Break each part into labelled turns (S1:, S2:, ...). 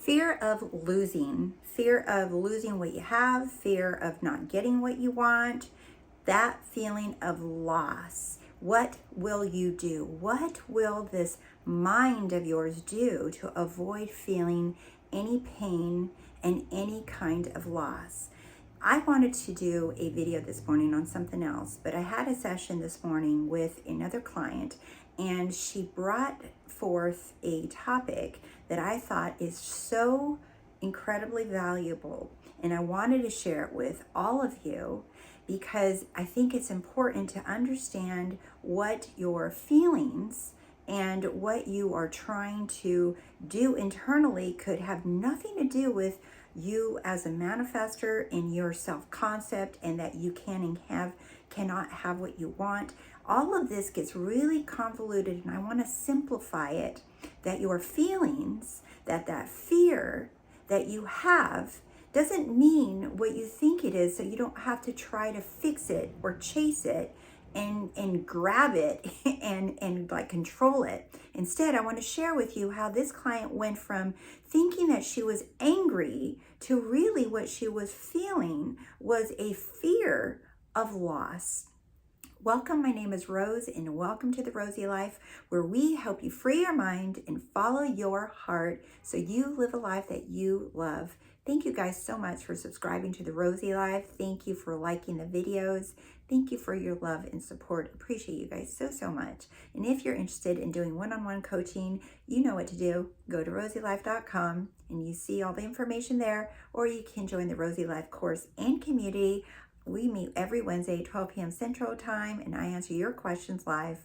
S1: Fear of losing what you have, fear of not getting what you want, that feeling of loss. What will you do? What will this mind of yours do to avoid feeling any pain and any kind of loss? I wanted to do a video this morning on something else, but I had a session this morning with another client, and she brought forth a topic that I thought is so incredibly valuable, and I wanted to share it with all of you because I think it's important to understand what your feelings and what you are trying to do internally could have nothing to do with you as a manifester in your self-concept, and that you cannot have what you want. All of this gets really convoluted, and I want to simplify it, that your feelings, that fear that you have doesn't mean what you think it is, so you don't have to try to fix it or chase it and grab it and like control it. Instead, I want to share with you how this client went from thinking that she was angry to really what she was feeling was a fear of loss. Welcome, my name is Rose, and welcome to The Rosey Life, where we help you free your mind and follow your heart so you live a life that you love. Thank you guys so much for subscribing to The Rosey Life. Thank you for liking the videos. Thank you for your love and support. Appreciate you guys so much. And if you're interested in doing one-on-one coaching, you know what to do. Go to RoseyLife.com and you see all the information there, or you can join the Rosey Life course and community. We meet every Wednesday, 12 p.m. Central Time, and I answer your questions live.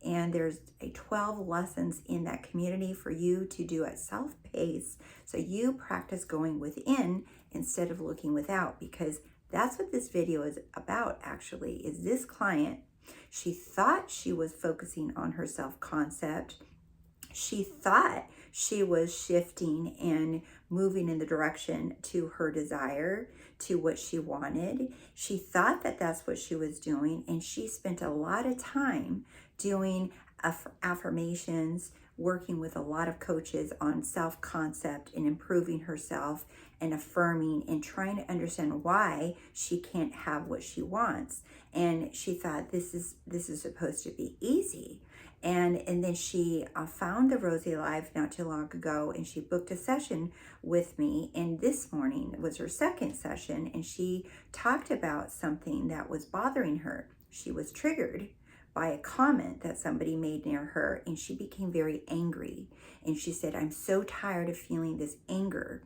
S1: And there's 12 lessons in that community for you to do at self-pace, so you practice going within instead of looking without, because that's what this video is about actually, is this client. She thought she was focusing on her self-concept. She thought she was shifting and moving in the direction to her desire, to what she wanted. She thought that that's what she was doing, and she spent a lot of time doing affirmations, working with a lot of coaches on self-concept and improving herself and affirming and trying to understand why she can't have what she wants. And she thought this is supposed to be easy. And then she found the Rosey Life not too long ago, and she booked a session with me. And this morning was her second session, and she talked about something that was bothering her. She was triggered by a comment that somebody made near her, and she became very angry. And she said, "I'm so tired of feeling this anger,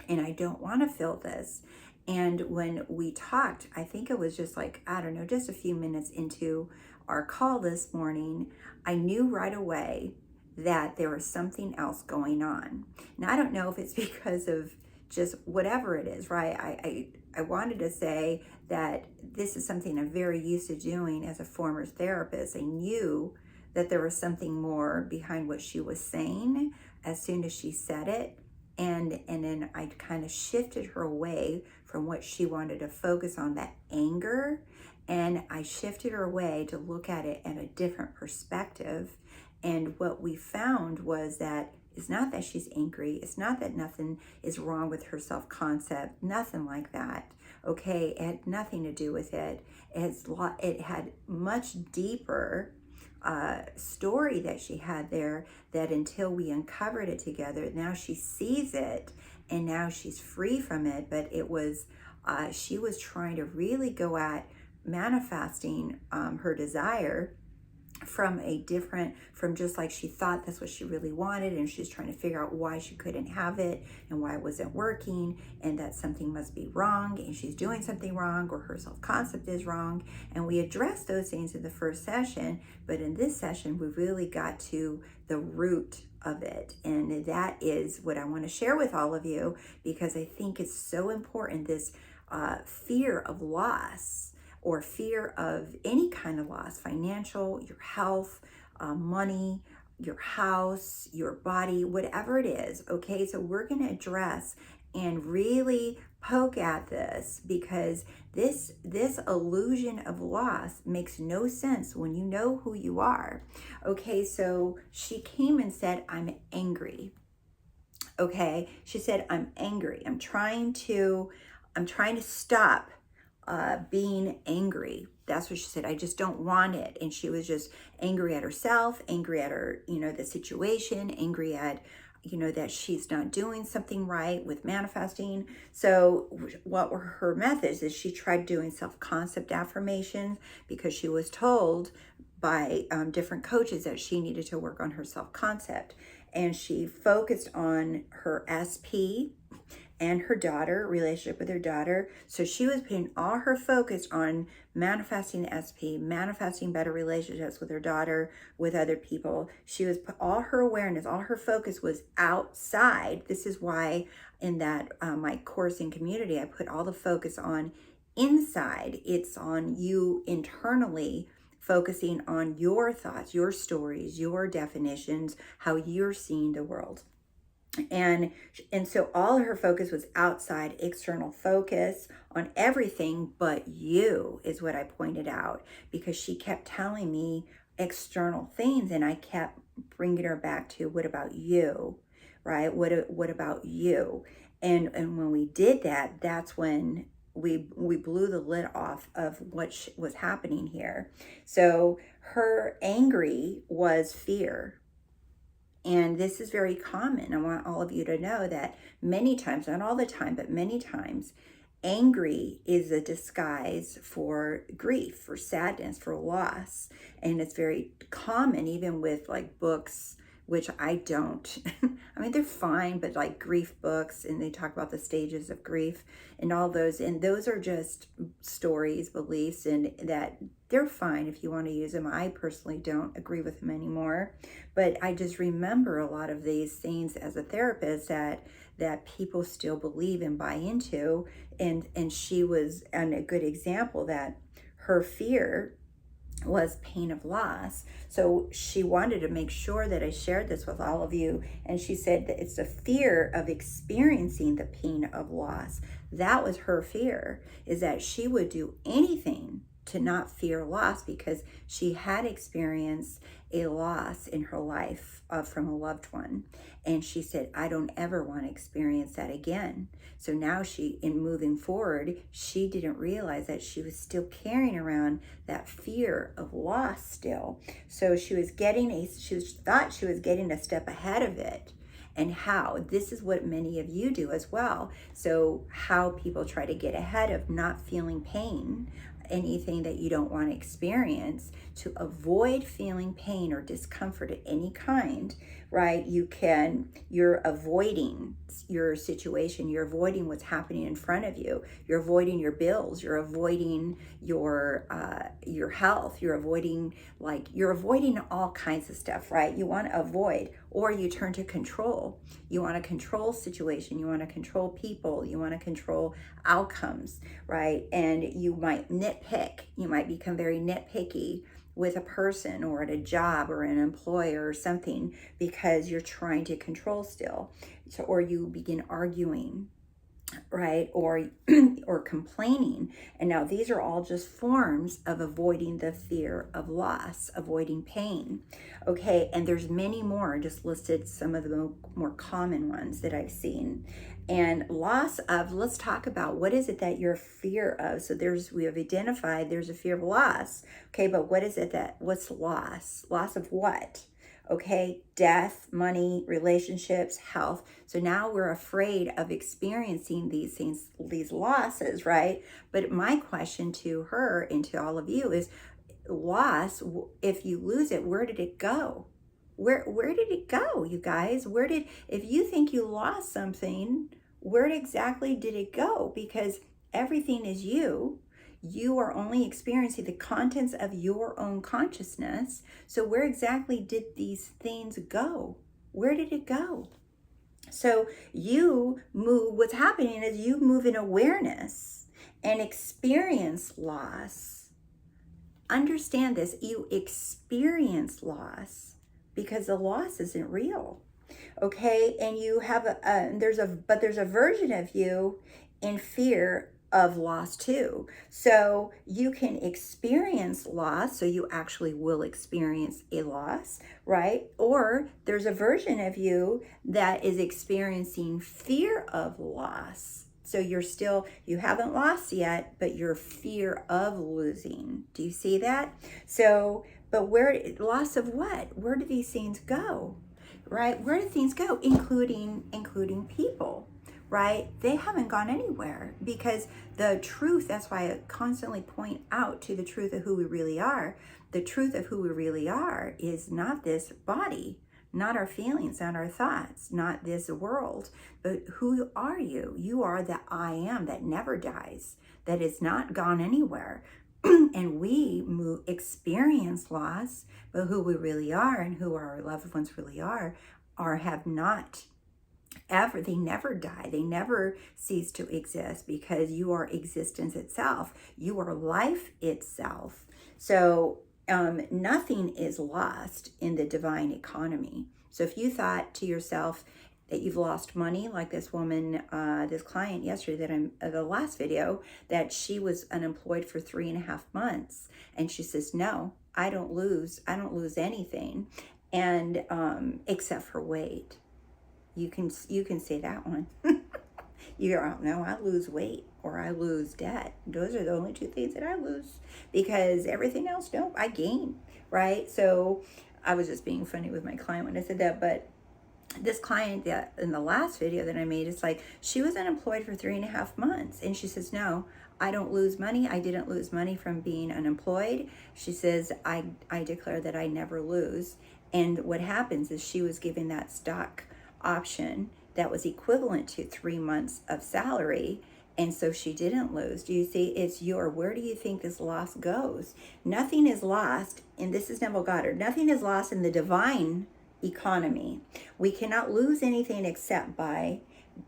S1: and I don't want to feel this." And when we talked, I think it was just like, I don't know, just a few minutes into our call this morning, I knew right away that there was something else going on. Now, I don't know if it's because of just whatever it is, right? I wanted to say that this is something I'm very used to doing as a former therapist. I knew that there was something more behind what she was saying as soon as she said it. And then I kind of shifted her away from what she wanted to focus on, that anger. And I shifted her away to look at it at a different perspective. And what we found was that it's not that she's angry. It's not that nothing is wrong with her self-concept. Nothing like that. Okay, it had nothing to do with it. It had much deeper story that she had there, that until we uncovered it together, now she sees it and now she's free from it. But it was, she was trying to really go at manifesting her desire from just like she thought that's what she really wanted, and she's trying to figure out why she couldn't have it and why it wasn't working, and that something must be wrong and she's doing something wrong, or her self-concept is wrong. And we addressed those things in the first session, but in this session we really got to the root of it, and that is what I want to share with all of you, because I think it's so important. This fear of loss, or fear of any kind of loss, financial, your health, money, your house, your body, whatever it is, okay? So we're gonna address and really poke at this, because this illusion of loss makes no sense when you know who you are. Okay, so she came and said, "I'm angry. Okay. She said, I'm angry. I'm trying to stop being angry. That's what she said. I just don't want it. And she was just angry at herself, angry at her, the situation, angry at, that she's not doing something right with manifesting. So what were her methods is she tried doing self-concept affirmations because she was told by different coaches that she needed to work on her self-concept. And she focused on her SP and her daughter, relationship with her daughter. So she was putting all her focus on manifesting SP, manifesting better relationships with her daughter, with other people. She was all her awareness, all her focus was outside. This is why in that my course in community, I put all the focus on inside. It's on you internally, focusing on your thoughts, your stories, your definitions, how you're seeing the world. And so all her focus was outside, external focus on everything but you, is what I pointed out, because she kept telling me external things and I kept bringing her back to, what about you, right? What about you? And when we did that, that's when we blew the lid off of what was happening here. So her angry was fear. And this is very common. I want all of you to know that many times, not all the time, but many times, angry is a disguise for grief, for sadness, for loss. And it's very common, even with like books, which I don't. I mean, they're fine, but like grief books, and they talk about the stages of grief and all those. And those are just stories, beliefs, and that they're fine if you want to use them. I personally don't agree with them anymore. But I just remember a lot of these things as a therapist that people still believe and buy into. And she was a good example that her fear was pain of loss. So she wanted to make sure that I shared this with all of you. And she said that it's the fear of experiencing the pain of loss. That was her fear, is that she would do anything to not fear loss because she had experienced a loss in her life from a loved one. And she said, I don't ever want to experience that again. So now in moving forward, she didn't realize that she was still carrying around that fear of loss still. So she thought she was getting a step ahead of it. And how this is what many of you do as well. So how people try to get ahead of not feeling pain, anything that you don't want to experience, to avoid feeling pain or discomfort of any kind, right? You're avoiding your situation, you're avoiding what's happening in front of you, you're avoiding your bills, you're avoiding your health, you're avoiding all kinds of stuff, right? You want to avoid, or you turn to control. You want to control situation, you want to control people, you want to control outcomes, right? And you might nitpick, you might become very nitpicky with a person or at a job or an employer or something because you're trying to control still. So, or you begin arguing, right? Or complaining. And now these are all just forms of avoiding the fear of loss, avoiding pain. Okay, and there's many more. I just listed some of the more common ones that I've seen. And let's talk about what is it that you're fear of. So we have identified there's a fear of loss. Okay, but what's loss? Loss of what? Okay, death, money, relationships, health. So now we're afraid of experiencing these things, these losses, right? But my question to her and to all of you is, loss, if you lose it, where did it go? Where did it go, you guys? If you think you lost something, where exactly did it go? Because everything is you. You are only experiencing the contents of your own consciousness. So where exactly did these things go? Where did it go? So what's happening is you move in awareness and experience loss. Understand this, you experience loss because the loss isn't real. Okay, and you have there's a version of you in fear of loss too. So you can experience loss, so you actually will experience a loss, right? Or there's a version of you that is experiencing fear of loss. So you haven't lost yet, but you're fear of losing. Do you see that? So, but loss of what? Where do these things go? Right? Where do things go? Including people, right? They haven't gone anywhere, because the truth, that's why I constantly point out to the truth of who we really are. The truth of who we really are is not this body, not our feelings, not our thoughts, not this world, but who are you? You are the I am that never dies, that is not gone anywhere. And we experience loss, but who we really are and who our loved ones really are have not ever, they never die, they never cease to exist, because you are existence itself, you are life itself. So nothing is lost in the divine economy. So if you thought to yourself that you've lost money, like this woman, this client yesterday the last video, that she was unemployed for 3.5 months, and she says, no, I don't lose anything, and except for weight. You can say that one. You don't know, I lose weight or I lose debt. Those are the only two things that I lose, because everything else, no, I gain, right? So I was just being funny with my client when I said that. But this client that in the last video that I made, it's like she was unemployed for 3.5 months, and she says, no, I don't lose money. I didn't lose money from being unemployed. She says, I declare that I never lose. And what happens is she was given that stock option that was equivalent to 3 months of salary, and so she didn't lose. Do you see? Where do you think this loss goes? Nothing is lost, and this is Neville Goddard, nothing is lost in the divine economy. We cannot lose anything except by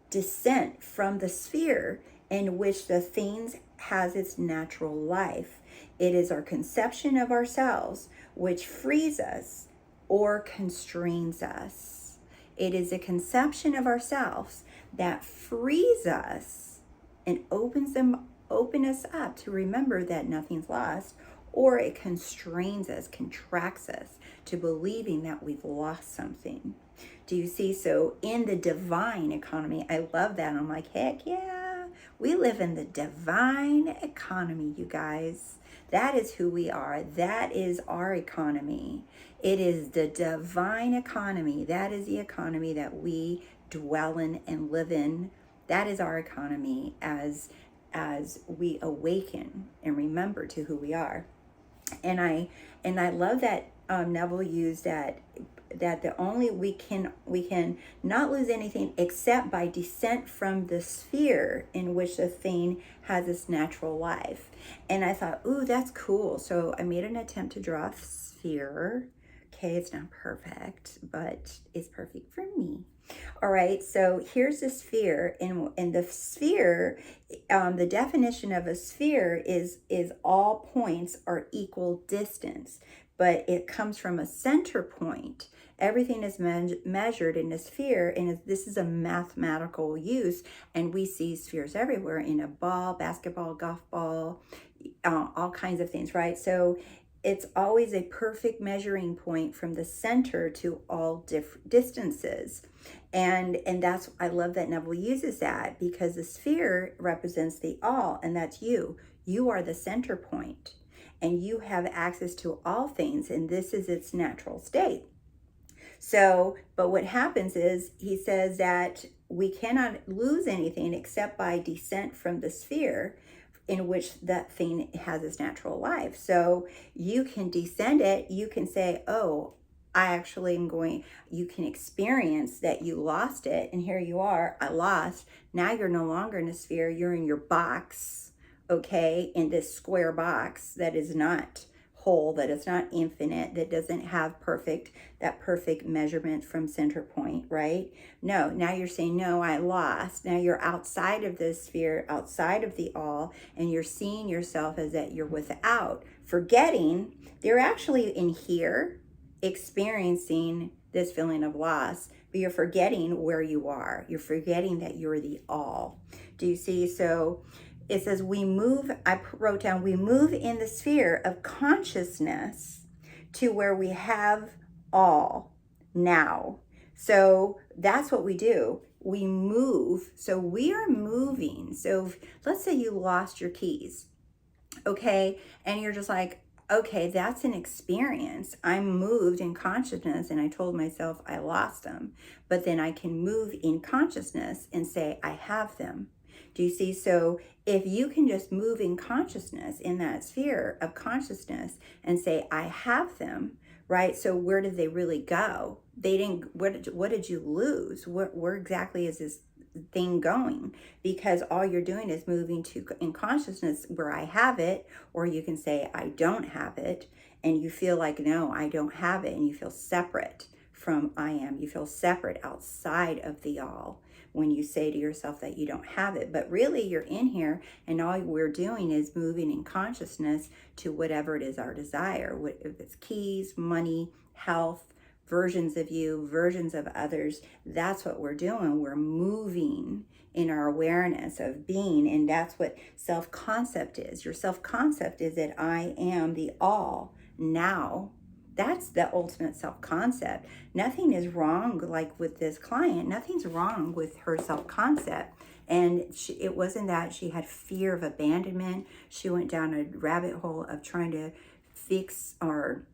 S1: descent from the sphere in which the things has its natural life. It is our conception of ourselves which frees us or constrains us. It is a conception of ourselves that frees us and open us up to remember that nothing's lost, or it constrains us, contracts us to believing that we've lost something. Do you see? So in the divine economy, I love that. I'm like, heck yeah, we live in the divine economy, you guys. That is who we are. That is our economy. It is the divine economy. That is the economy that we dwell in and live in. That is our economy as we awaken and remember to who we are. And I love that Neville used that the only we can not lose anything except by descent from the sphere in which the thing has its natural life. And I thought, ooh, that's cool. So I made an attempt to draw a sphere. Okay, it's not perfect, but it's perfect for me. All right, so here's the sphere. In the sphere, the definition of a sphere is all points are equal distance, but it comes from a center point. Everything is measured in a sphere, and this is a mathematical use, and we see spheres everywhere in a ball, basketball, golf ball, all kinds of things, right? So it's always a perfect measuring point from the center to all different distances. And that's, I love that Neville uses that, because the sphere represents the all, and that's you. You are the center point, and you have access to all things, and this is its natural state. So, but what happens is he says that we cannot lose anything except by descent from the sphere in which that thing has its natural life. So you can descend it, you can say, oh, I actually am going, you can experience that you lost it, and here you are, I lost. Now you're no longer in a sphere, you're in your box, okay, in this square box that is not whole, that is not infinite, that doesn't have that perfect measurement from center point, right? No, now you're saying, no, I lost. Now you're outside of this sphere, outside of the all, and you're seeing yourself as that you're without, forgetting they're actually in here experiencing this feeling of loss, but you're forgetting where you are. You're forgetting that you're the all. Do you see? So it says we move, wrote down, we move in the sphere of consciousness to where we have all now. So that's what we do. We move. So we are moving. So let's say you lost your keys, okay? And you're just like, okay, that's an experience. I moved in consciousness and I told myself I lost them. But then I can move in consciousness and say I have them. Do you see? So if you can just move in consciousness in that sphere of consciousness and say I have them, right? So where did they really go? They didn't. What did you lose? Where exactly is this thing going? Because all you're doing is moving to in consciousness where I have it, or you can say I don't have it, and you feel like no, I don't have it, and you feel separate from I am. You feel separate outside of the all when you say to yourself that you don't have it. But really you're in here and all we're doing is moving in consciousness to whatever it is our desire. If it's keys, money, health, versions of you, versions of others, that's what we're doing. We're moving in our awareness of being, and that's what self-concept is. Your self-concept is that I am the all now. That's the ultimate self-concept. Nothing is wrong, like with this client, nothing's wrong with her self-concept. And it wasn't that she had fear of abandonment. She went down a rabbit hole of trying to fix or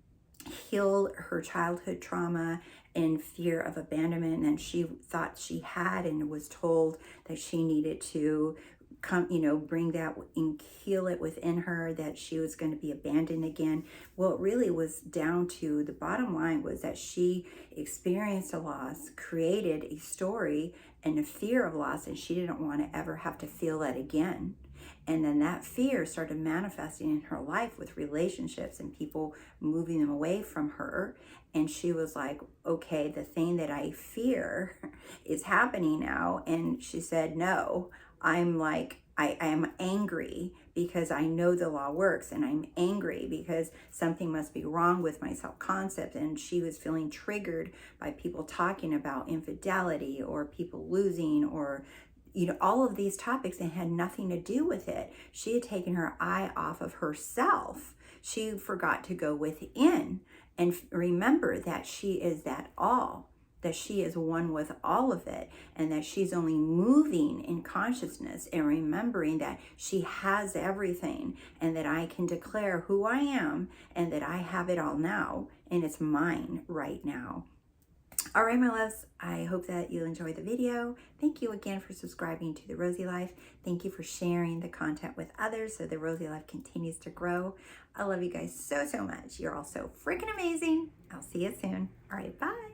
S1: heal her childhood trauma and fear of abandonment. And she thought she had and was told that she needed to come, bring that and heal it within her, that she was going to be abandoned again. Well, it really was down to the bottom line was that she experienced a loss, created a story and a fear of loss, and she didn't want to ever have to feel that again. And then that fear started manifesting in her life with relationships and people moving them away from her. And she was like, okay, the thing that I fear is happening now. And she said, no, I'm like, I am angry because I know the law works, and I'm angry because something must be wrong with my self-concept. And she was feeling triggered by people talking about infidelity or people losing or all of these topics, and had nothing to do with it. She had taken her eye off of herself. She forgot to go within and remember that she is that all, that she is one with all of it, and that she's only moving in consciousness and remembering that she has everything, and that I can declare who I am and that I have it all now and it's mine right now. All right, my loves, I hope that you enjoyed the video. Thank you again for subscribing to The Rosey Life. Thank you for sharing the content with others so The Rosey Life continues to grow. I love you guys so, so much. You're all so freaking amazing. I'll see you soon. All right, bye.